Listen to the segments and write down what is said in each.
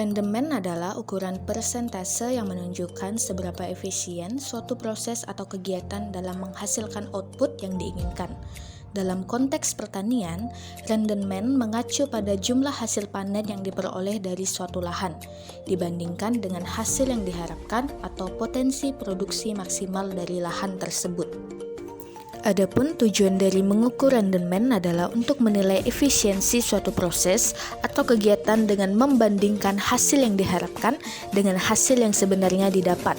Rendemen adalah ukuran persentase yang menunjukkan seberapa efisien suatu proses atau kegiatan dalam menghasilkan output yang diinginkan. Dalam konteks pertanian, rendemen mengacu pada jumlah hasil panen yang diperoleh dari suatu lahan, dibandingkan dengan hasil yang diharapkan atau potensi produksi maksimal dari lahan tersebut. Adapun tujuan dari mengukur rendemen adalah untuk menilai efisiensi suatu proses atau kegiatan dengan membandingkan hasil yang diharapkan dengan hasil yang sebenarnya didapat.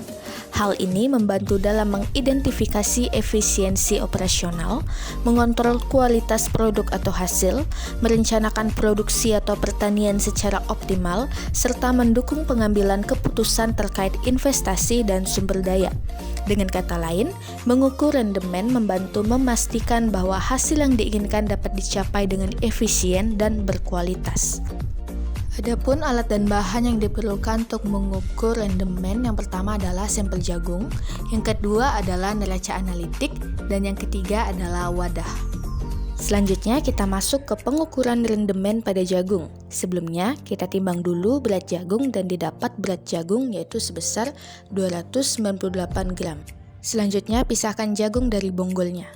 Hal ini membantu dalam mengidentifikasi efisiensi operasional, mengontrol kualitas produk atau hasil, merencanakan produksi atau pertanian secara optimal, serta mendukung pengambilan keputusan terkait investasi dan sumber daya. Dengan kata lain, mengukur rendemen membantu memastikan bahwa hasil yang diinginkan dapat dicapai dengan efisien dan berkualitas. Adapun alat dan bahan yang diperlukan untuk mengukur rendemen, yang pertama adalah sampel jagung, yang kedua adalah neraca analitik, dan yang ketiga adalah wadah. Selanjutnya kita masuk ke pengukuran rendemen pada jagung. Sebelumnya kita timbang dulu berat jagung dan didapat berat jagung yaitu sebesar 298 gram. Selanjutnya pisahkan jagung dari bonggolnya.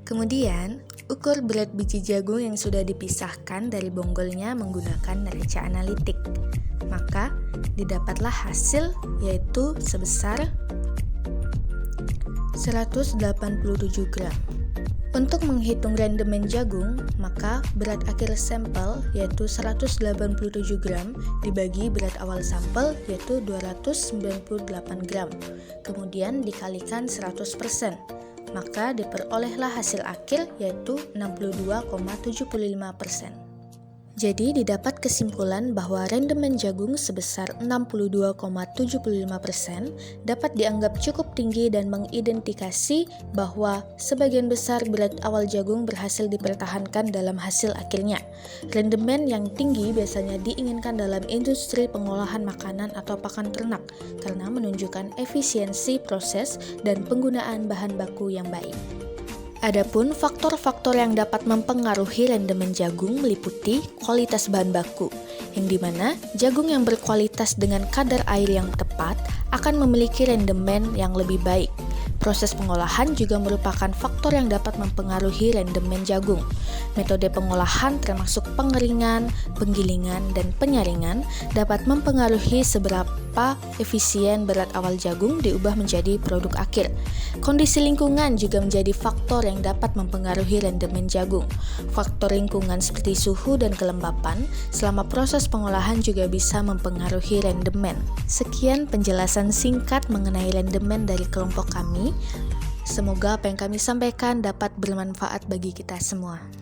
Kemudian ukur berat biji jagung yang sudah dipisahkan dari bonggolnya menggunakan neraca analitik. Maka didapatlah hasil yaitu sebesar 187 gram. Untuk menghitung rendemen jagung, maka berat akhir sampel yaitu 187 gram dibagi berat awal sampel yaitu 298 gram. Kemudian dikalikan 100%, maka diperolehlah hasil akhir yaitu 62,75%. Jadi didapat kesimpulan bahwa rendemen jagung sebesar 62,75% dapat dianggap cukup tinggi dan mengidentifikasi bahwa sebagian besar berat awal jagung berhasil dipertahankan dalam hasil akhirnya. Rendemen yang tinggi biasanya diinginkan dalam industri pengolahan makanan atau pakan ternak karena menunjukkan efisiensi proses dan penggunaan bahan baku yang baik. Adapun faktor-faktor yang dapat mempengaruhi rendemen jagung meliputi kualitas bahan baku, yang dimana jagung yang berkualitas dengan kadar air yang tepat akan memiliki rendemen yang lebih baik. Proses pengolahan juga merupakan faktor yang dapat mempengaruhi rendemen jagung. Metode pengolahan termasuk pengeringan, penggilingan, dan penyaringan dapat mempengaruhi seberapa efisien berat awal jagung diubah menjadi produk akhir. Kondisi lingkungan juga menjadi faktor yang dapat mempengaruhi rendemen jagung. Faktor lingkungan seperti suhu dan kelembapan selama proses pengolahan juga bisa mempengaruhi rendemen. Sekian penjelasan singkat mengenai rendemen dari kelompok kami. Semoga apa yang kami sampaikan dapat bermanfaat bagi kita semua.